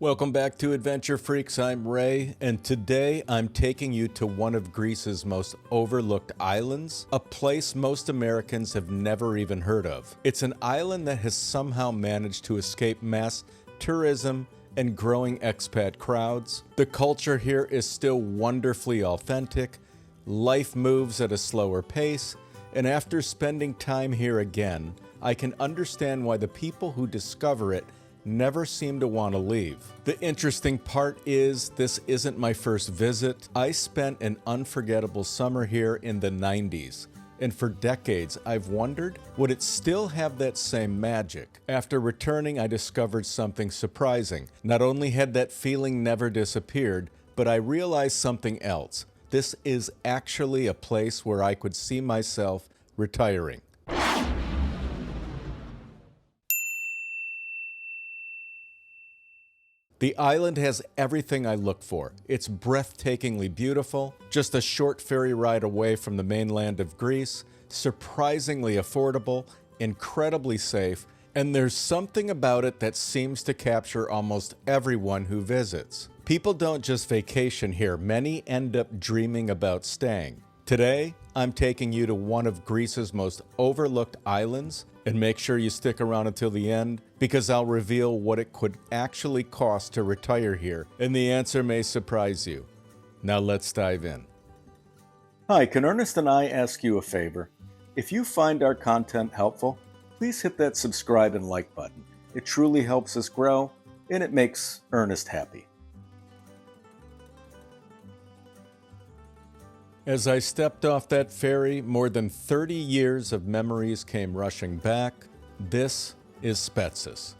Welcome back to Adventure Freaks. I'm Ray, and today I'm taking you to one of Greece's most overlooked islands, a place most Americans have never even heard of. It's an island that has somehow managed to escape mass tourism and growing expat crowds. The culture here is still wonderfully authentic, life moves at a slower pace, and after spending time here again, I can understand why the people who discover it never seem to want to leave. The interesting part is this isn't my first visit. I spent an unforgettable summer here in the 90s, and for decades I've wondered, would it still have that same magic? After returning, I discovered something surprising. Not only had that feeling never disappeared, but I realized something else. This is actually a place where I could see myself retiring. The island has everything I look for. It's breathtakingly beautiful, just a short ferry ride away from the mainland of Greece, surprisingly affordable, incredibly safe, and there's something about it that seems to capture almost everyone who visits. People don't just vacation here, many end up dreaming about staying. Today, I'm taking you to one of Greece's most overlooked islands, and make sure you stick around until the end because I'll reveal what it could actually cost to retire here, and the answer may surprise you. Now let's dive in. Hi, can Ernest and I ask you a favor? If you find our content helpful, please hit that subscribe and like button. It truly helps us grow, and it makes Ernest happy. As I stepped off that ferry, more than 30 years of memories came rushing back. This is Spetses,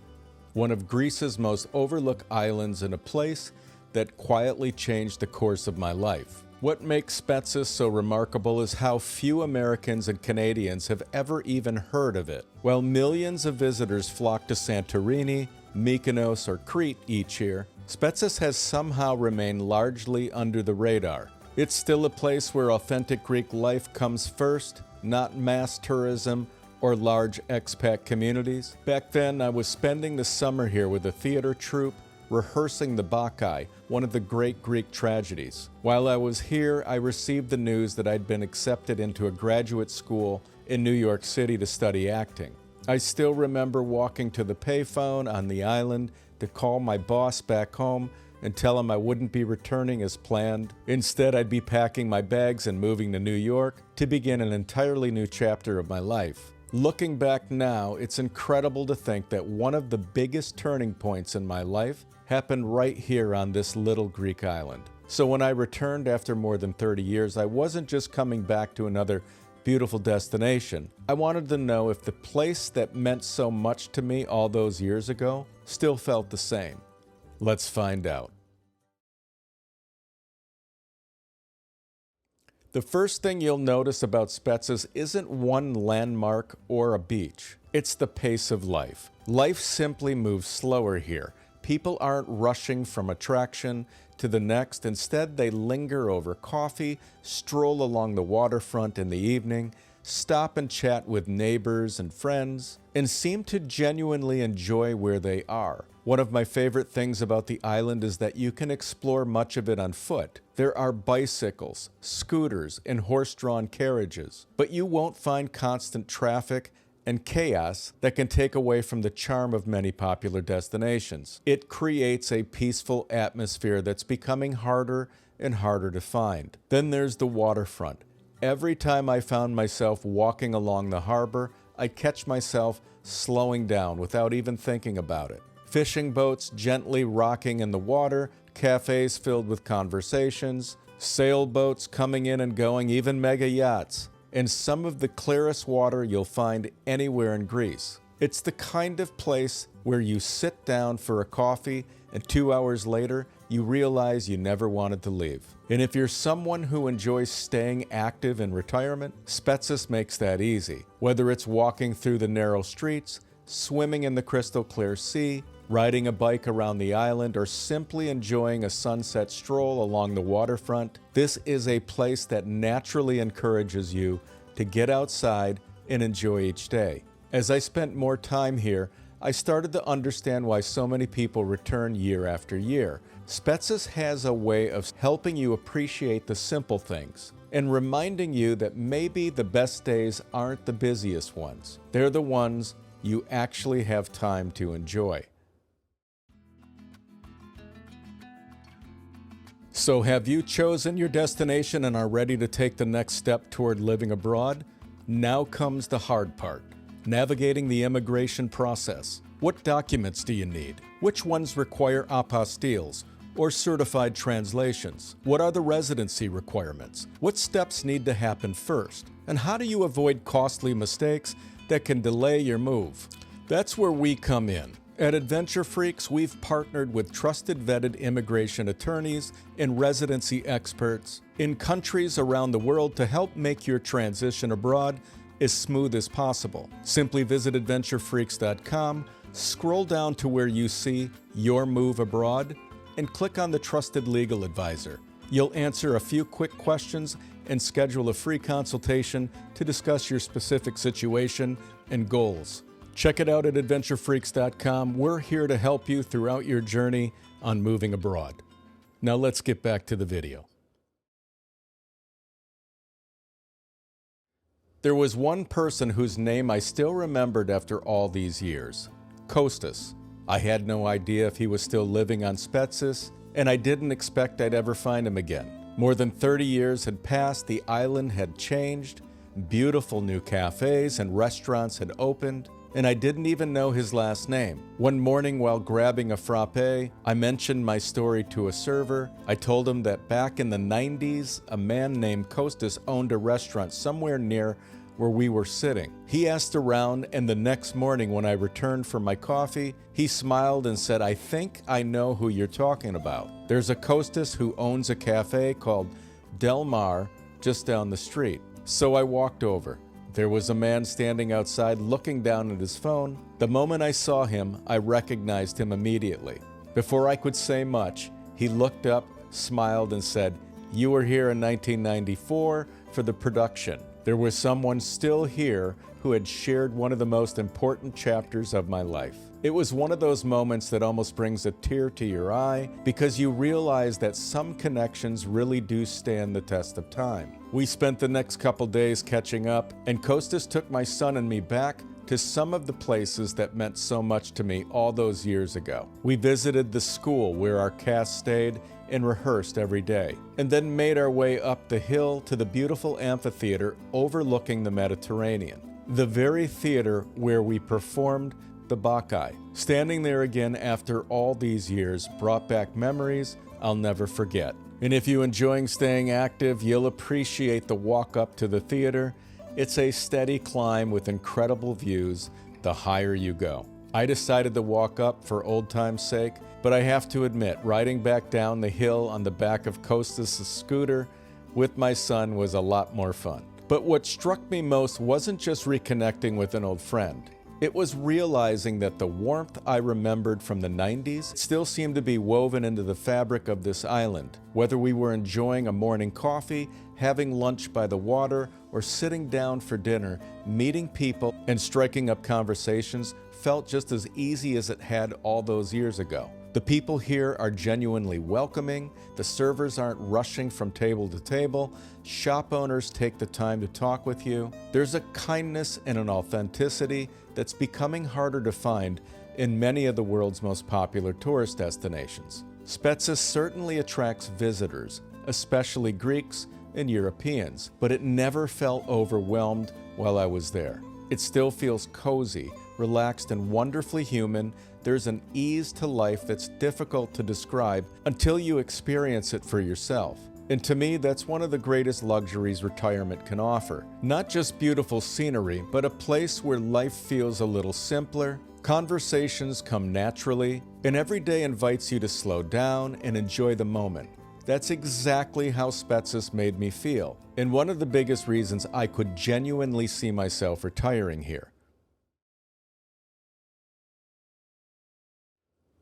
one of Greece's most overlooked islands and a place that quietly changed the course of my life. What makes Spetses so remarkable is how few Americans and Canadians have ever even heard of it. While millions of visitors flock to Santorini, Mykonos, or Crete each year, Spetses has somehow remained largely under the radar. It's still a place where authentic Greek life comes first, not mass tourism or large expat communities. Back then, I was spending the summer here with a theater troupe, rehearsing the Bacchae, one of the great Greek tragedies. While I was here, I received the news that I'd been accepted into a graduate school in New York City to study acting. I still remember walking to the payphone on the island to call my boss back home and tell him I wouldn't be returning as planned. Instead, I'd be packing my bags and moving to New York to begin an entirely new chapter of my life. Looking back now, it's incredible to think that one of the biggest turning points in my life happened right here on this little Greek island. So when I returned after more than 30 years, I wasn't just coming back to another beautiful destination. I wanted to know if the place that meant so much to me all those years ago still felt the same. Let's find out. The first thing you'll notice about Spetses isn't one landmark or a beach. It's the pace of life. Life simply moves slower here. People aren't rushing from attraction to the next. Instead, they linger over coffee, stroll along the waterfront in the evening, stop and chat with neighbors and friends, and seem to genuinely enjoy where they are. One of my favorite things about the island is that you can explore much of it on foot. There are bicycles, scooters, and horse-drawn carriages, but you won't find constant traffic and chaos that can take away from the charm of many popular destinations. It creates a peaceful atmosphere that's becoming harder and harder to find. Then there's the waterfront. Every time I found myself walking along the harbor, I'd catch myself slowing down without even thinking about it. Fishing boats gently rocking in the water, cafes filled with conversations, sailboats coming in and going, even mega yachts, and some of the clearest water you'll find anywhere in Greece. It's the kind of place where you sit down for a coffee and 2 hours later, you realize you never wanted to leave. And if you're someone who enjoys staying active in retirement, Spetses makes that easy. Whether it's walking through the narrow streets, swimming in the crystal clear sea, riding a bike around the island, or simply enjoying a sunset stroll along the waterfront, this is a place that naturally encourages you to get outside and enjoy each day. As I spent more time here, I started to understand why so many people return year after year. Spetses has a way of helping you appreciate the simple things and reminding you that maybe the best days aren't the busiest ones. They're the ones you actually have time to enjoy. So have you chosen your destination and are ready to take the next step toward living abroad? Now comes the hard part, navigating the immigration process. What documents do you need? Which ones require apostilles or certified translations? What are the residency requirements? What steps need to happen first? And how do you avoid costly mistakes that can delay your move? That's where we come in. At Adventure Freaks, we've partnered with trusted vetted immigration attorneys and residency experts in countries around the world to help make your transition abroad as smooth as possible. Simply visit adventurefreaksss.com, scroll down to where you see Your Move Abroad, and click on the Trusted Legal Advisor. You'll answer a few quick questions and schedule a free consultation to discuss your specific situation and goals. Check it out at adventurefreaksss.com. We're here to help you throughout your journey on moving abroad. Now let's get back to the video. There was one person whose name I still remembered after all these years, Kostas. I had no idea if he was still living on Spetses, and I didn't expect I'd ever find him again. More than 30 years had passed, the island had changed, beautiful new cafes and restaurants had opened, and I didn't even know his last name. One morning while grabbing a frappe, I mentioned my story to a server. I told him that back in the 90s, a man named Kostas owned a restaurant somewhere near where we were sitting. He asked around, and the next morning when I returned for my coffee, he smiled and said, "I think I know who you're talking about. There's a Kostas who owns a cafe called Del Mar just down the street." So I walked over. There was a man standing outside looking down at his phone. The moment I saw him, I recognized him immediately. Before I could say much, he looked up, smiled, and said, "You were here in 1994 for the production." There was someone still here who had shared one of the most important chapters of my life. It was one of those moments that almost brings a tear to your eye because you realize that some connections really do stand the test of time. We spent the next couple days catching up, and Kostas took my son and me back to some of the places that meant so much to me all those years ago. We visited the school where our cast stayed and rehearsed every day, and then made our way up the hill to the beautiful amphitheater overlooking the Mediterranean, the very theater where we performed the Bacchae. Standing there again after all these years brought back memories I'll never forget. And if you're enjoying staying active, you'll appreciate the walk up to the theater. It's a steady climb with incredible views the higher you go. I decided to walk up for old time's sake, but I have to admit, riding back down the hill on the back of Kostas' scooter with my son was a lot more fun. But what struck me most wasn't just reconnecting with an old friend. It was realizing that the warmth I remembered from the 90s still seemed to be woven into the fabric of this island. Whether we were enjoying a morning coffee, having lunch by the water, or sitting down for dinner, meeting people and striking up conversations felt just as easy as it had all those years ago. The people here are genuinely welcoming, the servers aren't rushing from table to table, shop owners take the time to talk with you. There's a kindness and an authenticity that's becoming harder to find in many of the world's most popular tourist destinations. Spetses certainly attracts visitors, especially Greeks and Europeans, but it never felt overwhelmed while I was there. It still feels cozy, relaxed, and wonderfully human. There's an ease to life that's difficult to describe until you experience it for yourself. And to me, that's one of the greatest luxuries retirement can offer. Not just beautiful scenery, but a place where life feels a little simpler, conversations come naturally, and every day invites you to slow down and enjoy the moment. That's exactly how Spetses made me feel, and one of the biggest reasons I could genuinely see myself retiring here.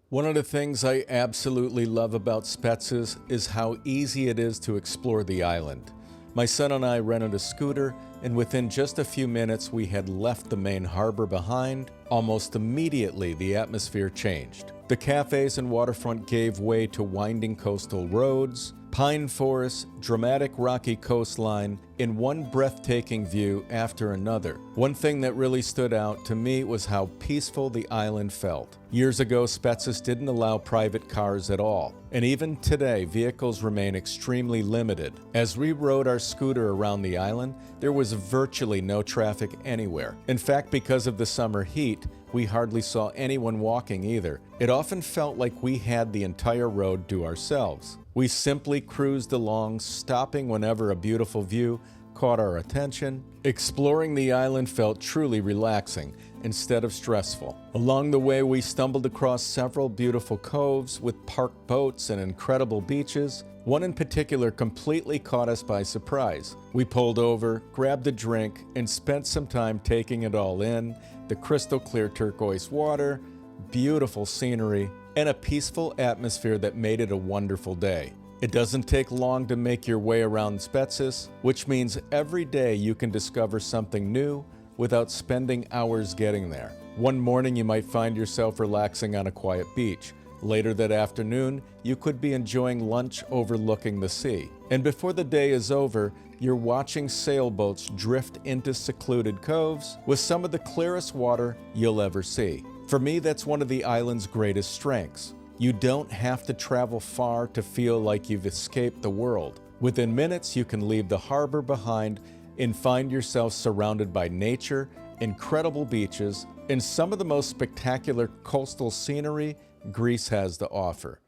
One of the things I absolutely love about Spetses is how easy it is to explore the island. My son and I rented a scooter, and within just a few minutes we had left the main harbor behind. Almost immediately, the atmosphere changed. The cafes and waterfront gave way to winding coastal roads, pine forests, dramatic rocky coastline, in one breathtaking view after another. One thing that really stood out to me was how peaceful the island felt. Years ago, Spetses didn't allow private cars at all, and even today, vehicles remain extremely limited. As we rode our scooter around the island, there was virtually no traffic anywhere. In fact, because of the summer heat, we hardly saw anyone walking either. It often felt like we had the entire road to ourselves. We simply cruised along, stopping whenever a beautiful view caught our attention. Exploring the island felt truly relaxing instead of stressful. Along the way, we stumbled across several beautiful coves with parked boats and incredible beaches. One in particular completely caught us by surprise. We pulled over, grabbed a drink, and spent some time taking it all in. The crystal clear turquoise water, beautiful scenery, and a peaceful atmosphere that made it a wonderful day. It doesn't take long to make your way around Spetses, which means every day you can discover something new without spending hours getting there. One morning you might find yourself relaxing on a quiet beach. Later that afternoon, you could be enjoying lunch overlooking the sea. And before the day is over, you're watching sailboats drift into secluded coves with some of the clearest water you'll ever see. For me, that's one of the island's greatest strengths. You don't have to travel far to feel like you've escaped the world. Within minutes, you can leave the harbor behind and find yourself surrounded by nature, incredible beaches, and some of the most spectacular coastal scenery Greece has to offer.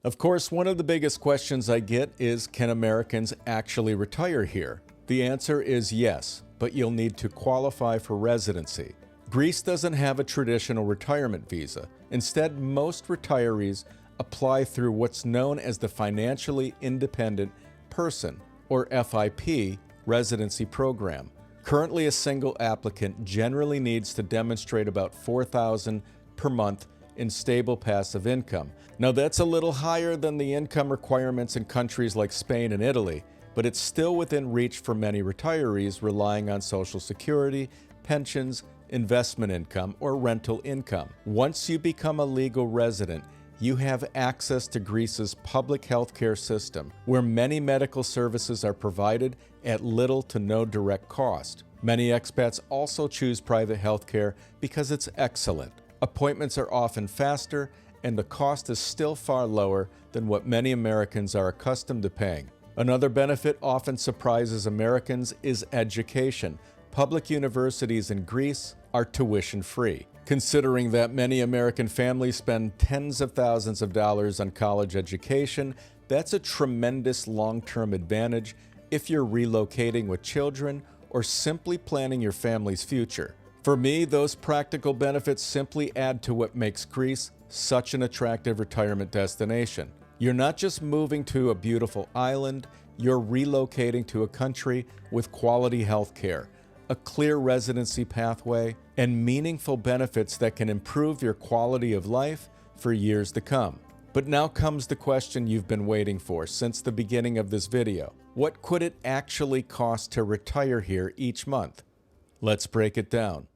Of course, one of the biggest questions I get is, can Americans actually retire here? The answer is yes, but you'll need to qualify for residency. Greece doesn't have a traditional retirement visa. Instead, most retirees apply through what's known as the Financially Independent Person, or FIP, residency program. Currently, a single applicant generally needs to demonstrate about $4,000 per month in stable passive income. Now, that's a little higher than the income requirements in countries like Spain and Italy, but it's still within reach for many retirees relying on Social Security, pensions, investment income, or rental income. Once you become a legal resident, you have access to Greece's public healthcare system, where many medical services are provided at little to no direct cost. Many expats also choose private healthcare because it's excellent. Appointments are often faster, and the cost is still far lower than what many Americans are accustomed to paying. Another benefit often surprises Americans is education. Public universities in Greece are tuition-free. Considering that many American families spend tens of thousands of dollars on college education, that's a tremendous long-term advantage if you're relocating with children or simply planning your family's future. For me, those practical benefits simply add to what makes Greece such an attractive retirement destination. You're not just moving to a beautiful island, you're relocating to a country with quality health care, a clear residency pathway, and meaningful benefits that can improve your quality of life for years to come. But now comes the question you've been waiting for since the beginning of this video. What could it actually cost to retire here each month? Let's break it down.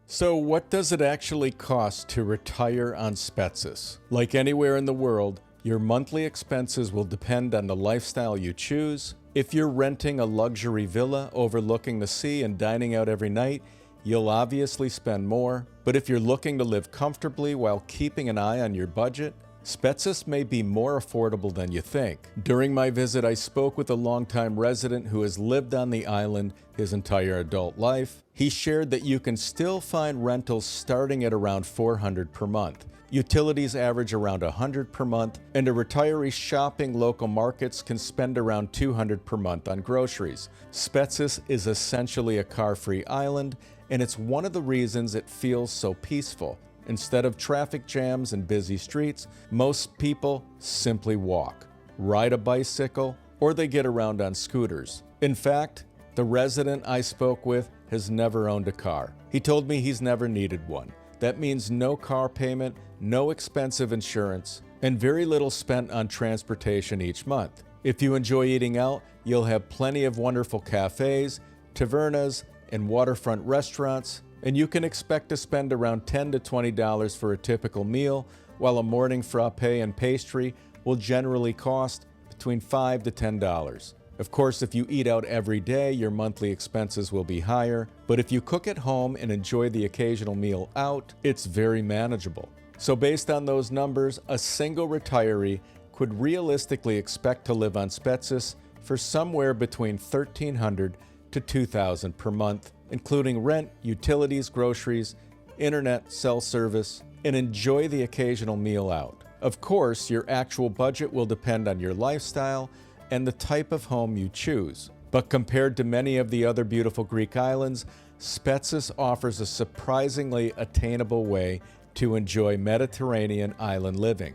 So what does it actually cost to retire on Spetses? Like anywhere in the world, your monthly expenses will depend on the lifestyle you choose. If you're renting a luxury villa overlooking the sea and dining out every night, you'll obviously spend more. But if you're looking to live comfortably while keeping an eye on your budget, Spetses may be more affordable than you think. During my visit, I spoke with a longtime resident who has lived on the island his entire adult life. He shared that you can still find rentals starting at around $400 per month. Utilities average around $100 per month, and a retiree shopping local markets can spend around $200 per month on groceries. Spetses is essentially a car-free island, and it's one of the reasons it feels so peaceful. Instead of traffic jams and busy streets, most people simply walk, ride a bicycle, or they get around on scooters. In fact, the resident I spoke with has never owned a car. He told me he's never needed one. That means no car payment, no expensive insurance, and very little spent on transportation each month. If you enjoy eating out, you'll have plenty of wonderful cafes, tavernas, and waterfront restaurants, and you can expect to spend around $10 to $20 for a typical meal, while a morning frappe and pastry will generally cost between $5 to $10. Of course, if you eat out every day, your monthly expenses will be higher, but if you cook at home and enjoy the occasional meal out, it's very manageable. So based on those numbers, a single retiree could realistically expect to live on Spetses for somewhere between $1,300 to $2,000 per month, including rent, utilities, groceries, internet, cell service, and enjoy the occasional meal out. Of course, your actual budget will depend on your lifestyle and the type of home you choose. But compared to many of the other beautiful Greek islands, Spetses offers a surprisingly attainable way to enjoy Mediterranean island living.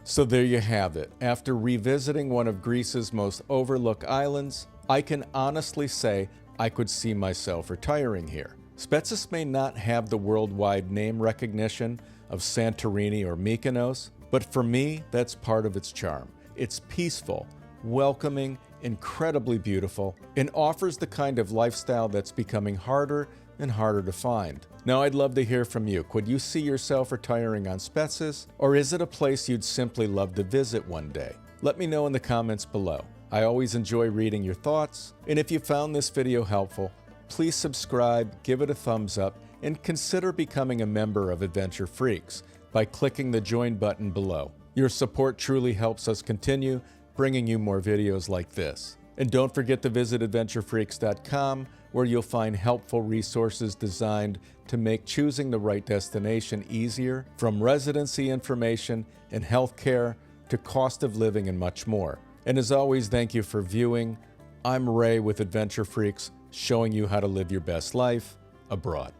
So there you have it. After revisiting one of Greece's most overlooked islands, I can honestly say I could see myself retiring here. Spetses may not have the worldwide name recognition of Santorini or Mykonos, but for me, that's part of its charm. It's peaceful, welcoming, incredibly beautiful, and offers the kind of lifestyle that's becoming harder and harder to find. Now, I'd love to hear from you. Could you see yourself retiring on Spetses, or is it a place you'd simply love to visit one day? Let me know in the comments below. I always enjoy reading your thoughts, and if you found this video helpful, please subscribe, give it a thumbs up, and consider becoming a member of Adventure Freaks by clicking the join button below. Your support truly helps us continue bringing you more videos like this. And don't forget to visit adventurefreaksss.com, where you'll find helpful resources designed to make choosing the right destination easier, from residency information and healthcare to cost of living and much more. And as always, thank you for viewing. I'm Ray with Adventure Freaks, showing you how to live your best life abroad.